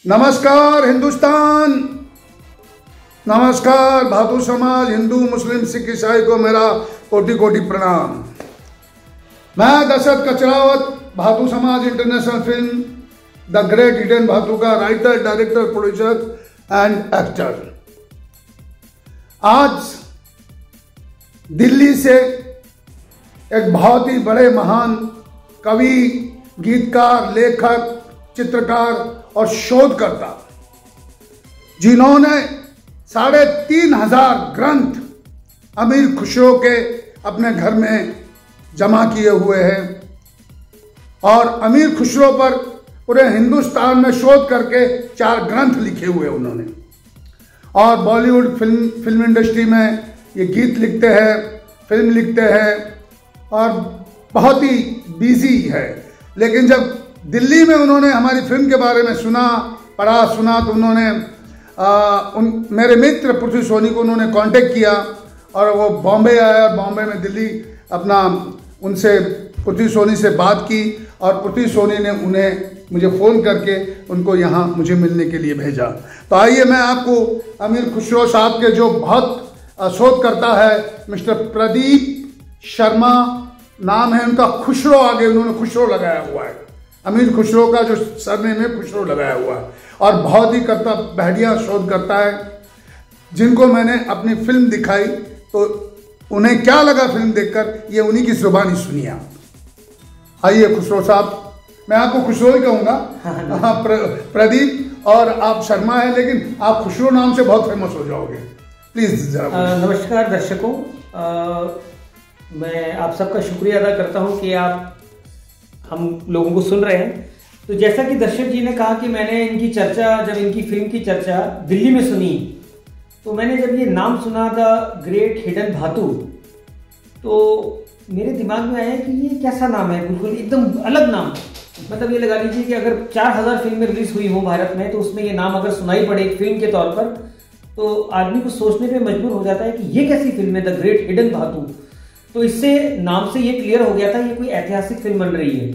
नमस्कार हिंदुस्तान, नमस्कार भातु समाज, हिंदू मुस्लिम सिख ईसाई को मेरा कोटि कोटि प्रणाम। मैं दशरथ कचरावत, भातु समाज international film the great hidden Bhatu का writer, director, producer and actor. आज दिल्ली से एक बहुत ही बड़े महान कवि, गीतकार, लेखक, चित्रकार और शोधकर्ता, जिन्होंने 3,500 ग्रंथ अमीर खुसरो के अपने घर में जमा किए हुए हैं और अमीर खुसरो पर पूरे हिंदुस्तान में शोध करके 4 ग्रंथ लिखे हुए उन्होंने। और बॉलीवुड फिल्म इंडस्ट्री में ये गीत लिखते हैं, फिल्म लिखते हैं और बहुत ही बिजी है। लेकिन जब दिल्ली में उन्होंने हमारी फिल्म के बारे में पढ़ा तो उन्होंने मेरे मित्र पृथ्वी सोनी को उन्होंने कांटेक्ट किया और वो बॉम्बे आए और बॉम्बे में दिल्ली उनसे पृथ्वी सोनी से बात की और पृथ्वी सोनी ने मुझे फ़ोन करके उनको यहाँ मुझे मिलने के लिए भेजा। तो आइए मैं आपको अमीर खुसरो साहब के जो बहुत शोधकर्ता है मिस्टर प्रदीप शर्मा नाम है उनका, खुसरो आगे उन्होंने खुसरो लगाया हुआ है। अमीर खुसरो का जो सरनेम है खुसरो लगाया हुआ है और बहुत ही बढ़िया शोध करता है। जिनको मैंने अपनी फिल्म दिखाई तो उन्हें क्या लगा फिल्म देखकर, ये उन्हीं की जुबानी सुनिए आप। आइए खुसरो साहब, मैं आपको खुसरो ही कहूँगा, प्रदीप और आप शर्मा है, लेकिन आप खुसरो नाम से बहुत फेमस हो जाओगे। प्लीज जरा। नमस्कार दर्शकों, मैं आप सबका शुक्रिया अदा करता हूँ कि आप हम लोगों को सुन रहे हैं। तो जैसा कि दर्शक जी ने कहा कि मैंने जब इनकी फिल्म की चर्चा दिल्ली में सुनी, तो मैंने जब ये नाम सुना था ग्रेट हिडन भातु, तो मेरे दिमाग में आया कि ये कैसा नाम है, बिल्कुल एकदम अलग नाम। मतलब ये लगा लीजिए कि अगर 4,000 फिल्में रिलीज हुई हो भारत में, तो उसमें ये नाम अगर सुनाई पड़े एक फिल्म के तौर पर, तो आदमी को सोचने पे मजबूर हो जाता है कि ये कैसी फिल्म है द ग्रेट हिडन भातु। तो इससे नाम से ये क्लियर हो गया था ये कोई ऐतिहासिक फिल्म बन रही है।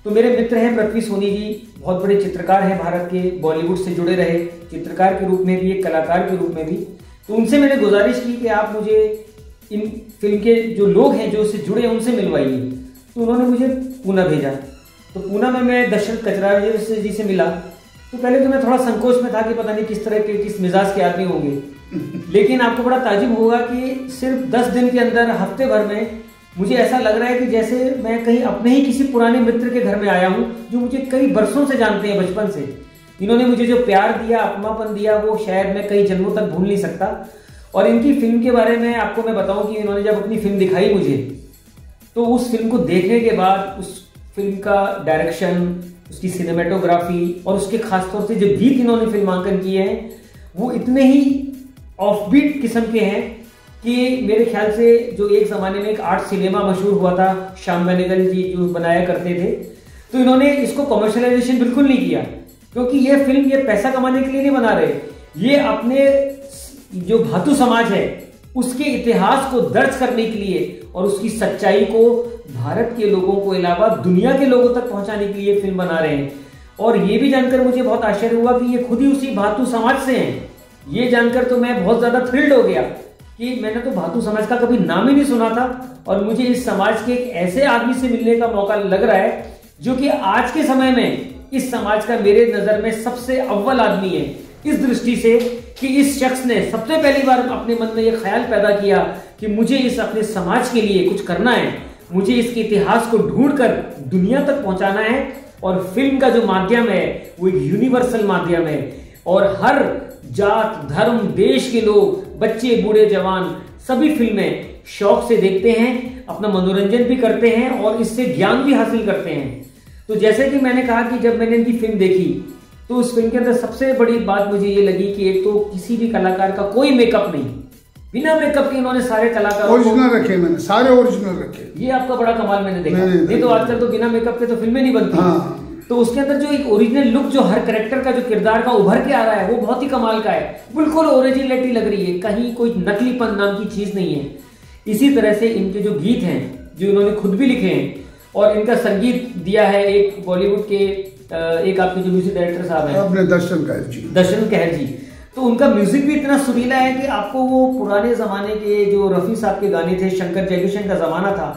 तो मेरे मित्र हैं पृथ्वी सोनी जी, बहुत बड़े चित्रकार हैं भारत के, बॉलीवुड से जुड़े रहे चित्रकार के रूप में भी, एक कलाकार के रूप में भी। तो उनसे मैंने गुजारिश की कि आप मुझे इन फिल्म के जो लोग हैं जो इससे जुड़े हैं उनसे मिलवाइए। तो उन्होंने मुझे पूना भेजा। तो पूना में मैं दशरथ कचरावत जी से मिला। तो पहले तो मैं थोड़ा संकोच में था कि पता नहीं किस तरह के, किस मिजाज के आदमी होंगे। लेकिन आपको बड़ा ताजुब होगा कि सिर्फ 10 दिन के अंदर, हफ्ते भर में मुझे ऐसा लग रहा है कि जैसे मैं कहीं अपने ही किसी पुराने मित्र के घर में आया हूं, जो मुझे कई बरसों से जानते हैं, बचपन से। इन्होंने मुझे जो प्यार दिया, अपनापन दिया, वो शायद मैं कई जन्मों तक भूल नहीं सकता। और इनकी फिल्म के बारे में आपको मैं बताऊं कि इन्होंने जब अपनी फिल्म दिखाई मुझे, तो उस फिल्म को देखने के बाद उस फिल्म का डायरेक्शन, उसकी सिनेमेटोग्राफी और उसके खासतौर से जो गीत इन्होंने फिल्मांकन किए हैं, वो इतने ही ऑफबीट किस्म के हैं कि मेरे ख्याल से जो एक जमाने में एक आर्ट सिनेमा मशहूर हुआ था, श्याम बेनेगल जी जो बनाया करते थे, तो इन्होंने इसको कमर्शियलाइजेशन बिल्कुल नहीं किया, क्योंकि ये फिल्म ये पैसा कमाने के लिए नहीं बना रहे। ये अपने जो भातु समाज है उसके इतिहास को दर्ज करने के लिए और उसकी सच्चाई को भारत के लोगों को अलावा दुनिया के लोगों तक पहुंचाने के लिए फिल्म बना रहे हैं। और ये भी जानकर मुझे बहुत आश्चर्य हुआ कि ये खुद ही उसी भातु समाज से हैं। ये जानकर तो मैं बहुत ज्यादा थ्रिल्ड हो गया कि मैंने तो भातु समाज का कभी नाम ही नहीं सुना था, और मुझे इस समाज के एक ऐसे आदमी से मिलने का मौका लग रहा है जो कि आज के समय में इस समाज का मेरे नजर में सबसे अव्वल आदमी है, इस दृष्टि से कि इस शख्स ने सबसे पहली बार अपने मन में यह ख्याल पैदा किया कि मुझे इस अपने समाज के लिए कुछ करना है, मुझे इसके इतिहास को ढूंढकर दुनिया तक पहुंचाना है। और फिल्म का जो माध्यम है वो एक यूनिवर्सल माध्यम है और हर जात, धर्म, देश के लोग, बच्चे, बूढ़े, जवान सभी फिल्में शौक से देखते हैं, अपना मनोरंजन भी करते हैं और इससे ज्ञान भी हासिल करते हैं। तो जैसे कि मैंने कहा कि जब मैंने इनकी फिल्म देखी, तो उस फिल्म के अंदर सबसे बड़ी बात मुझे ये लगी कि एक तो किसी भी कलाकार का कोई मेकअप नहीं, बिना मेकअप के इन्होंने सारे कलाकार ओरिजिनल रखे, मैंने सारे ओरिजिनल रखे। ये आपका बड़ा कमाल मैंने देखा। नहीं तो आजकल तो बिना मेकअप के तो फिल्में नहीं बनती। हाँ। तो उसके अंदर जो एक ओरिजिनल लुक, जो हर कैरेक्टर का जो किरदार का उभर के आ रहा है, वो बहुत ही कमाल का है, बिल्कुल ओरिजिनलिटी लग रही है, कहीं कोई नकलीपन नाम की चीज नहीं है। इसी तरह से इनके जो गीत हैं जो इन्होंने खुद भी लिखे हैं और इनका संगीत दिया है एक बॉलीवुड के एक आपके जो म्यूजिक डायरेक्टर साहब हैं अपने दर्शन कहर जी, तो उनका म्यूजिक भी इतना सुरीला है कि आपको वो पुराने जमाने के जो रफी साहब के गाने थे, शंकर जयकिशन का जमाना था,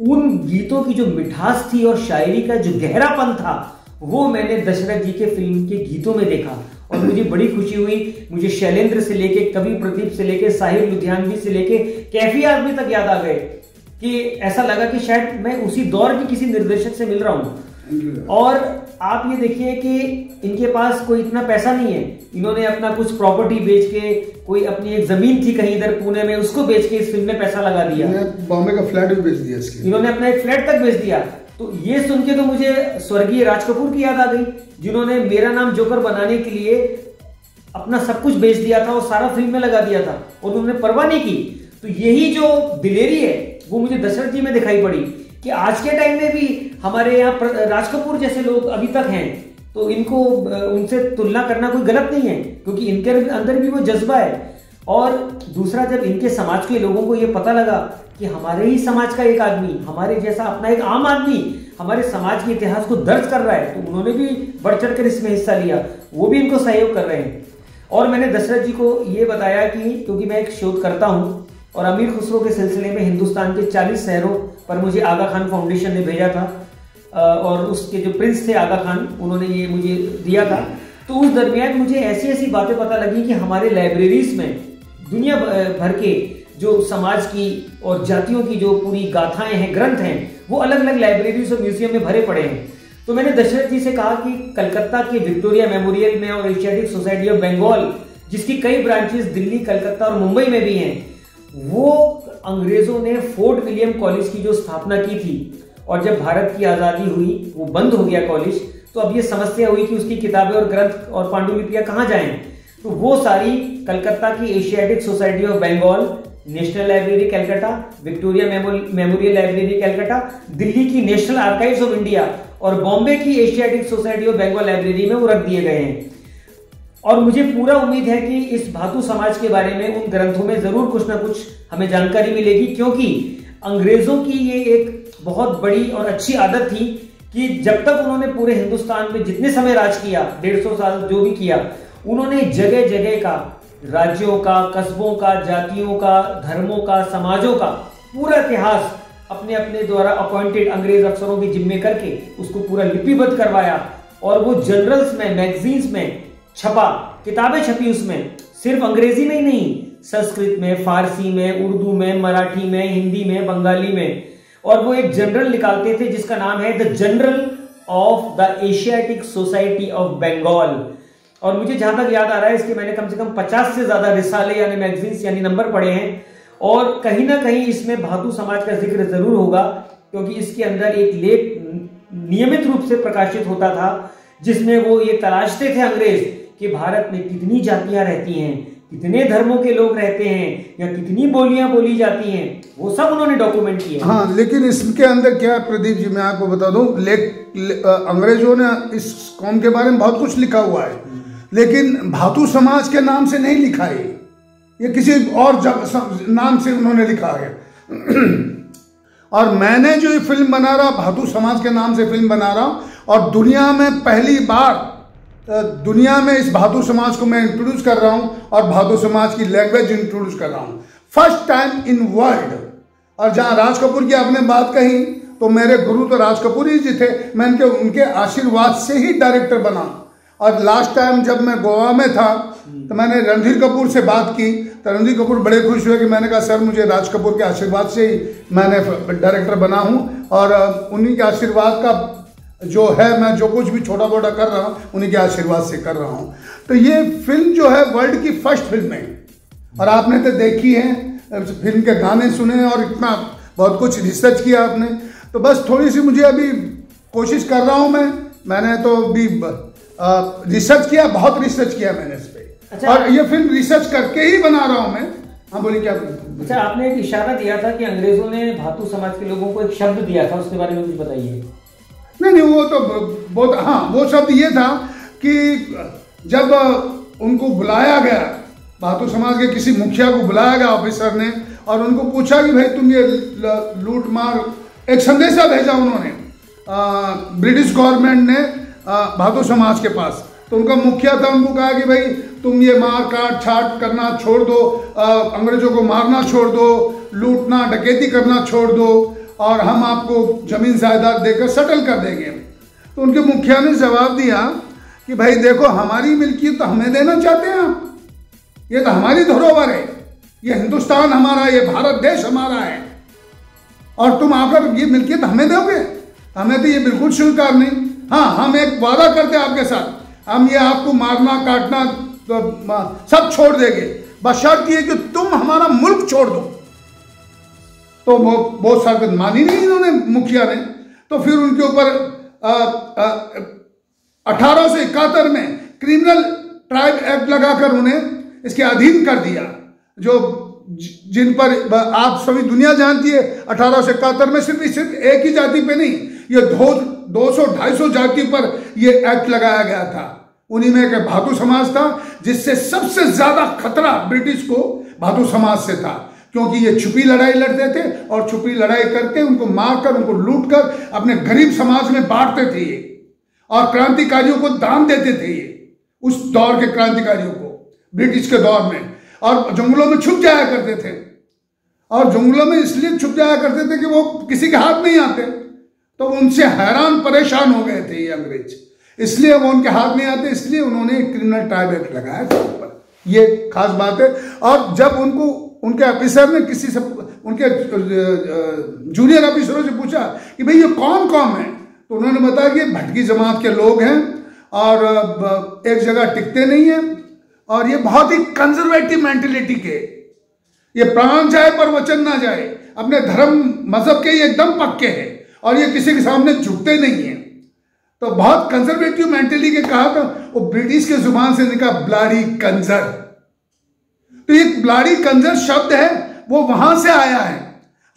उन गीतों की जो मिठास थी और शायरी का जो गहरापन था, वो मैंने दशरथ जी के फिल्म के गीतों में देखा और मुझे बड़ी खुशी हुई। मुझे शैलेंद्र से लेके, कवि प्रदीप से लेके, साहिर लुधियानवी से लेके कैफी आदमी तक याद आ गए कि ऐसा लगा कि शायद मैं उसी दौर के किसी निर्देशक से मिल रहा हूं। और आप ये देखिए कि इनके पास कोई इतना पैसा नहीं है, इन्होंने अपना कुछ प्रॉपर्टी बेच के, कोई अपनी एक जमीन थी कहीं इधर पुणे में, उसको बेच के इस फिल्म में पैसा लगा दिया। बॉम्बे का फ्लैट भी बेच दिया इसके, इन्होंने अपना एक फ्लैट तक बेच दिया। तो ये सुन के तो मुझे स्वर्गीय राज कपूर की याद आ गई, जिन्होंने मेरा नाम जोकर बनाने के लिए अपना सब कुछ बेच दिया था और सारा फिल्म में लगा दिया था और उन्होंने परवाह नहीं की। तो यही जो दिलेरी है वो मुझे दशरथ जी में दिखाई पड़ी कि आज के टाइम में भी हमारे यहाँ राज कपूर जैसे लोग अभी तक हैं, तो इनको उनसे तुलना करना कोई गलत नहीं है, क्योंकि इनके अंदर भी वो जज्बा है। और दूसरा, जब इनके समाज के लोगों को ये पता लगा कि हमारे ही समाज का एक आदमी, हमारे जैसा अपना एक आम आदमी हमारे समाज के इतिहास को दर्ज कर रहा है, तो उन्होंने भी बढ़ चढ़ कर इसमें हिस्सा लिया, वो भी इनको सहयोग कर रहे हैं। और मैंने दशरथ जी को ये बताया कि क्योंकि मैं एक शोध करता हूं और अमीर खुसरो के सिलसिले में हिंदुस्तान के 40 शहरों पर मुझे आगा खान फाउंडेशन ने भेजा था और उसके जो प्रिंस थे आगा खान, उन्होंने ये मुझे दिया था। तो उस दरमियान मुझे ऐसी ऐसी बातें पता लगी कि हमारे लाइब्रेरीज में दुनिया भर के जो समाज की और जातियों की जो पूरी गाथाएं हैं, ग्रंथ हैं, वो अलग अलग लाइब्रेरीज और म्यूजियम में भरे पड़े हैं। तो मैंने दशरथ जी से कहा कि कलकत्ता के विक्टोरिया मेमोरियल में और एशियाटिक सोसाइटी ऑफ बंगाल, जिसकी कई ब्रांचेस दिल्ली, कलकत्ता और मुंबई में भी हैं, वो अंग्रेजों ने फोर्ट विलियम कॉलेज की जो स्थापना की थी और जब भारत की आजादी हुई वो बंद हो गया कॉलेज, तो अब ये समस्या हुई कि उसकी किताबें और ग्रंथ और पांडुलिपियां कहाँ जाएं। तो वो सारी कलकत्ता की Asiatic Society of Bengal, National Library Calcutta, Victoria Memorial Library Calcutta, Delhi की नेशनल आर्काइव्स ऑफ इंडिया और बॉम्बे की Asiatic Society of Bengal library में वो रख दिए गए हैं। और मुझे पूरा उम्मीद है कि इस भातु समाज के बारे में उन ग्रंथों में जरूर कुछ ना कुछ हमें जानकारी मिलेगी, क्योंकि अंग्रेजों की ये एक बहुत बड़ी और अच्छी आदत थी कि जब तक उन्होंने पूरे हिंदुस्तान में जितने समय राज किया, 150 साल जो भी किया, उन्होंने जगह जगह का, राज्यों का, कस्बों का, जातियों का, धर्मों का, समाजों का पूरा इतिहास अपने अपने द्वारा अपॉइंटेड अंग्रेज अफसरों के जिम्मे करके उसको पूरा लिपिबद्ध करवाया और वो जर्नल्स में, मैगजीन्स में छपा, किताबें छपी उसमें, सिर्फ अंग्रेजी में ही नहीं, संस्कृत में, फारसी में, उर्दू में, मराठी में, हिंदी में, बंगाली में। और वो एक जनरल निकालते थे जिसका नाम है the Journal of the Asiatic Society of Bengal. और मुझे जहां तक याद आ रहा है इसके मैंने कम से कम 50 से ज्यादा रिसाले यानी मैगजीन्स यानी नंबर पढ़े हैं और कहीं ना कहीं इसमें भातु समाज का जिक्र जरूर होगा, क्योंकि इसके अंदर एक लेख नियमित रूप से प्रकाशित होता था जिसमें वो ये तलाशते थे अंग्रेज कि भारत में कितनी जातियां रहती हैं, कितने धर्मों के लोग रहते हैं या कितनी बोलियां बोली जाती हैं, वो सब उन्होंने डॉक्यूमेंट किया। हाँ, लेकिन इसके अंदर क्या है प्रदीप जी, मैं आपको बता दूं, अंग्रेजों ने इस कौम के बारे में बहुत कुछ लिखा हुआ है, लेकिन भातु समाज के नाम से नहीं लिखा है, ये किसी और नाम से उन्होंने लिखा है। और मैंने जो ये फिल्म बना रहा, भातु समाज के नाम से फिल्म बना रहा हूं और दुनिया में पहली बार दुनिया में इस भातु समाज को मैं इंट्रोड्यूस कर रहा हूं और भातु समाज की लैंग्वेज इंट्रोड्यूस कर रहा हूं फर्स्ट टाइम इन वर्ल्ड। और जहां राज कपूर की आपने बात कही, तो मेरे गुरु तो राज कपूर ही जी थे, मैं उनके आशीर्वाद से ही डायरेक्टर बना। और लास्ट टाइम जब मैं गोवा में था तो मैंने रणधीर कपूर से बात की, तो रणधीर कपूर बड़े खुश हुए कि मैंने कहा सर मुझे राज कपूर के आशीर्वाद से ही मैंने डायरेक्टर बना हूं और उन्हीं के आशीर्वाद का जो है, मैं जो कुछ भी छोटा मोटा कर रहा हूं उन्हीं के आशीर्वाद से कर रहा हूं। तो ये फिल्म जो है वर्ल्ड की फर्स्ट फिल्म है और आपने तो देखी है, फिल्म के गाने सुने और इतना बहुत कुछ रिसर्च किया आपने। तो बस थोड़ी सी मुझे अभी कोशिश कर रहा हूं मैंने तो अभी रिसर्च किया, बहुत रिसर्च किया मैंने इस पे। अच्छा, और ये फिल्म रिसर्च करके ही बना रहा हूं मैं। हाँ बोलिए क्या? अच्छा, आपने एक इशारा दिया था कि अंग्रेजों ने भातु समाज के लोगों को एक शब्द दिया था, उसके बारे में कुछ बताइए। नहीं, वो तो बहुत, हाँ, वो शब्द ये था कि जब उनको बुलाया गया, भातु समाज के किसी मुखिया को बुलाया गया ऑफिसर ने और उनको पूछा कि भाई तुम ये लूट मार, एक संदेशा भेजा उन्होंने, ब्रिटिश गवर्नमेंट ने भादु समाज के पास। तो उनका मुखिया था, उनको कहा कि भाई तुम ये मार काट छाट करना छोड़ दो, अंग्रेजों को मारना छोड़ दो, लूटना डकैती करना छोड़ दो, और हम आपको जमीन जायदाद देकर सेटल कर देंगे। तो उनके मुखिया ने जवाब दिया कि भाई देखो, हमारी मिल्कियत तो हमें देना चाहते हैं आप, ये तो हमारी धरोहर है, ये हिंदुस्तान हमारा, ये भारत देश हमारा है, और तुम आकर ये मिल्कियत हमें दोगे? हमें तो ये बिल्कुल स्वीकार नहीं। हाँ, हम एक वादा करते हैं आपके साथ, हम ये आपको मारना काटना तो सब छोड़ देंगे, बशर्त ये कि तुम हमारा मुल्क छोड़ दो। तो वो बहुत सारे मानी नहीं इन्होंने, मुखिया ने। तो फिर उनके ऊपर 1871 में क्रिमिनल ट्राइब एक्ट लगाकर उन्हें इसके अधीन कर दिया, जो जिन पर आप सभी दुनिया जानती है 1871 में सिर्फ एक ही जाति पे नहीं, ये 200-250 जाति पर ये एक्ट लगाया गया था। उन्हीं में एक भादु समाज था, जिससे सबसे ज्यादा खतरा ब्रिटिश को भादु समाज से था, क्योंकि ये छुपी लड़ाई लड़ते थे और छुपी लड़ाई करके उनको मारकर, उनको लूटकर अपने गरीब समाज में बांटते थे ये, और क्रांतिकारियों को दान देते थे ये, उस दौर के क्रांतिकारियों को, ब्रिटिश के दौर में। और जंगलों में छुप जाया करते थे, और जंगलों में इसलिए छुप जाया करते थे कि वो किसी के हाथ नहीं आते, तो उनसे हैरान परेशान हो गए थे ये अंग्रेज, इसलिए वो उनके हाथ नहीं आते, इसलिए उन्होंने क्रिमिनल ट्राइब एक्ट लगाया था ऊपर। ये खास बात है। और जब उनको उनके ऑफिसर ने किसी से, उनके जूनियर ऑफिसरों से पूछा कि भाई ये कौन कौन है, तो उन्होंने बताया कि भटकी जमात के लोग हैं, और एक जगह टिकते नहीं है, और ये बहुत ही कंजर्वेटिव मेंटेलिटी के, ये प्राण जाए पर वचन ना जाए, अपने धर्म मजहब के ये एकदम पक्के हैं, और ये किसी के सामने झुकते नहीं है। तो बहुत कंजर्वेटिव मेंटेलिटी के कहा था, वो ब्रिटिश के जुबान से निकला ब्लाडी कंजर। तो ये ब्लाडी कंजर शब्द है, वो वहां से आया है,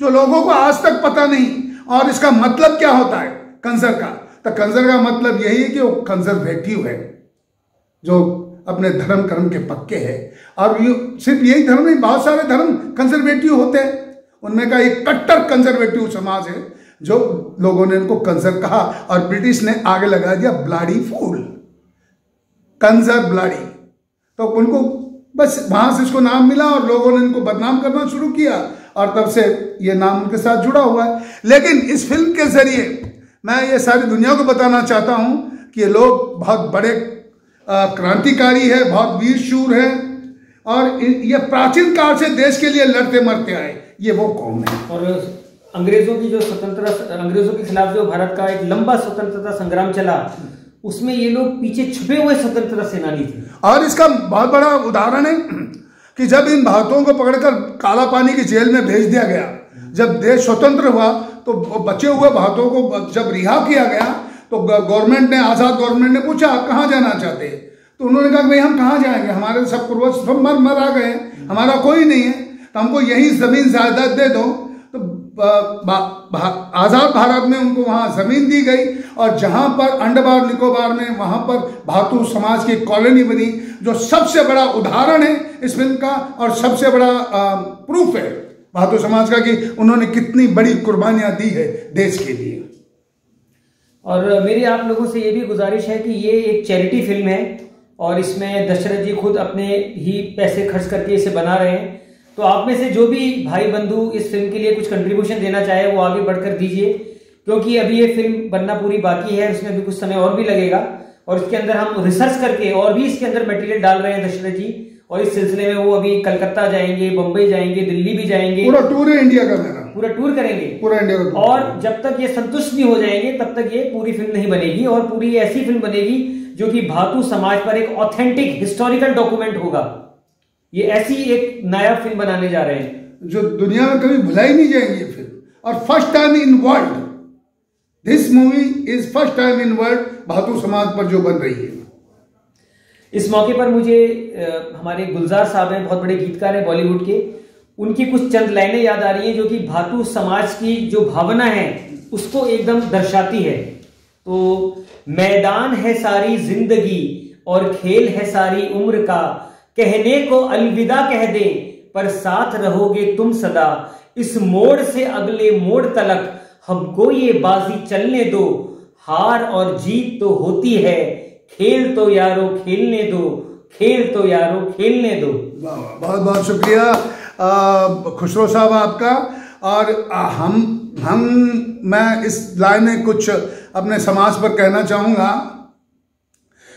जो लोगों को आज तक पता नहीं। और इसका मतलब क्या होता है कंजर का? तो कंजर का मतलब यही है कि वो कंजर्वेटिव है, जो अपने धर्म कर्म के पक्के है। और ये सिर्फ यही धर्म नहीं, बहुत सारे धर्म कंजर्वेटिव होते हैं, उनमें का एक कट्टर कंजर्वेटिव समाज है, जो लोगों ने इनको कंजर कहा, और ब्रिटिश ने आगे लगा दिया ब्लाडी फूल, कंजर ब्लाडी। तो उनको बस वहां से इसको नाम मिला, और लोगों ने इनको बदनाम करना शुरू किया, और तब से ये नाम उनके साथ जुड़ा हुआ है। लेकिन इस फिल्म के जरिए मैं ये सारी दुनिया को बताना चाहता हूं कि ये लोग बहुत बड़े क्रांतिकारी है, बहुत वीर शूर है, और ये प्राचीन काल से देश के लिए लड़ते मरते आए, ये वो कौम है। और अंग्रेजों की जो स्वतंत्रता, अंग्रेजों के खिलाफ जो भारत का एक लंबा स्वतंत्रता संग्राम चला, उसमें ये लोग पीछे छुपे हुए स्वतंत्रता सेनानी थे। और इसका बहुत बड़ा उदाहरण है कि जब इन भारतीयों को पकड़कर काला पानी की जेल में भेज दिया गया, जब देश स्वतंत्र हुआ, तो बचे हुए भारतीयों को जब रिहा किया गया, तो गवर्नमेंट ने, आजाद गवर्नमेंट ने पूछा आप कहाँ जाना चाहते हैं? तो उन्होंने कहा भाई हम कहाँ जाएंगे, हमारे सब पूर्वज सब मर आ गए, हमारा कोई नहीं है, तो हमको यही जमीन जायदाद दे दो। तो आजाद भारत में उनको वहां जमीन दी गई, और जहां पर अंडमान निकोबार में, वहां पर भातु समाज की कॉलोनी बनी, जो सबसे बड़ा उदाहरण है इस फिल्म का, और सबसे बड़ा प्रूफ है भातु समाज का कि उन्होंने कितनी बड़ी कुर्बानियां दी है देश के लिए। और मेरी आप लोगों से ये भी गुजारिश है कि ये एक चैरिटी फिल्म है, और इसमें दशरथ जी खुद अपने ही पैसे खर्च करके इसे बना रहे हैं। तो आप में से जो भी भाई बंधु इस फिल्म के लिए कुछ कंट्रीब्यूशन देना चाहे, वो आगे बढ़कर दीजिए, क्योंकि अभी ये फिल्म बनना पूरी बाकी है, इसमें भी कुछ समय और भी लगेगा, और इसके अंदर हम रिसर्च करके और भी इसके अंदर मटेरियल डाल रहे हैं दशरथ जी। और इस सिलसिले में वो अभी कलकत्ता जाएंगे, बम्बई जाएंगे, दिल्ली भी जाएंगे, पूरा टूर है इंडिया का, मेरा पूरा टूर करेंगे, पूरा इंडिया का। और जब तक ये संतुष्ट नहीं हो जाएंगे तब तक ये पूरी फिल्म नहीं बनेगी, और पूरी ऐसी फिल्म बनेगी जो कि भातु समाज पर एक ऑथेंटिक हिस्टोरिकल डॉक्यूमेंट होगा। ये ऐसी एक नया फिल्म बनाने जा रहे हैं जो दुनिया में कभी भुलाई नहीं जाएगी फिल्म, और first time in world, this movie is first time in world Bhatu समाज पर जो बन रही है। इस मौके पर मुझे हमारे गुलजार साहब हैं, बहुत बड़े गीतकार हैं बॉलीवुड के, उनकी कुछ चंद लाइनें याद आ रही हैं जो कि भातु समाज की जो भावना है उसको एकदम दर्शाती है। तो मैदान है सारी जिंदगी और खेल है सारी उम्र का, कहने को अलविदा कह दे पर साथ रहोगे तुम सदा, इस मोड़ से अगले मोड़ तलक हमको ये बाजी चलने दो, हार और जीत तो होती है, खेल तो यारो खेलने दो, खेल तो यारो खेलने दो। बहुत बहुत शुक्रिया खुसरो साहब आपका। और मैं इस लाइन में कुछ अपने समाज पर कहना चाहूंगा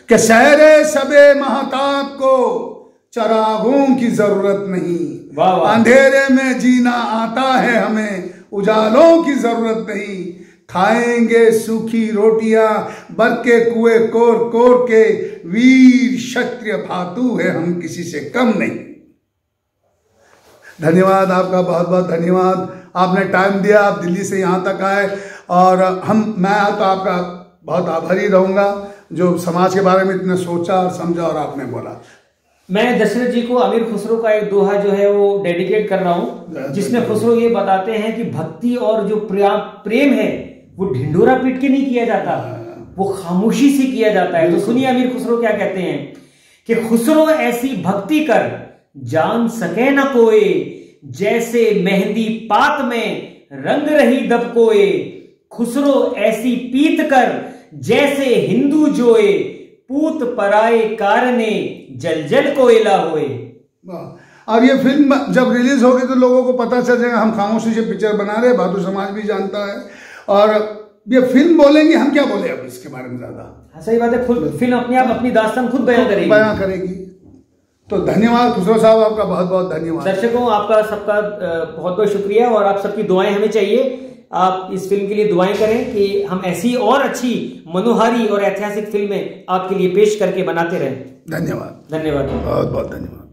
कि शहरे सबे महताब को चरागों की जरूरत नहीं, अंधेरे में जीना आता है हमें, उजालों की जरूरत नहीं, खाएंगे सूखी रोटियां बर के कुएं कोर कोर के, वीर क्षत्रिय भातु है हम किसी से कम नहीं। धन्यवाद आपका, बहुत बहुत धन्यवाद। आपने टाइम दिया, आप दिल्ली से यहाँ तक आए, और मैं तो आपका बहुत आभारी रहूंगा जो समाज के बारे में इतना सोचा और समझा और आपने बोला। मैं दशरथ जी को अमीर खुसरो का एक दोहा जो है वो डेडिकेट कर रहा हूँ, जिसमें खुसरो ये बताते हैं कि भक्ति और जो प्रेम है वो ढिंडोरा पीट के नहीं किया जाता, वो खामोशी से किया जाता है। तो सुनिए अमीर खुसरो क्या कहते हैं कि खुसरो ऐसी भक्ति कर जान सके न कोई, जैसे मेहंदी पात में रंग रही दबकोए, खुसरो ऐसी पीत कर जैसे हिंदू जोए, पूत पराए कारने जल जल कोयला होए। और ये फिल्म जब रिलीज होगी तो लोगों को पता चल जाएगा हम खामोशी से पिक्चर बना रहे, भादु समाज भी जानता है, और ये फिल्म बोलेंगे, हम क्या बोले अब इसके बारे में ज्यादा। सही बात है, खुद फिल्म अपने आप अपनी दास्तान खुद बयां करेगी। तो धन्यवाद खुसरो साहब, आपका बहुत बहुत धन्यवाद। दर्शकों आपका सबका बहुत बहुत शुक्रिया, और आप सबकी दुआएं हमें चाहिए। आप इस फिल्म के लिए दुआएं करें कि हम ऐसी और अच्छी मनोहारी और ऐतिहासिक फिल्में आपके लिए पेश करके बनाते रहें। धन्यवाद, धन्यवाद, बहुत बहुत धन्यवाद।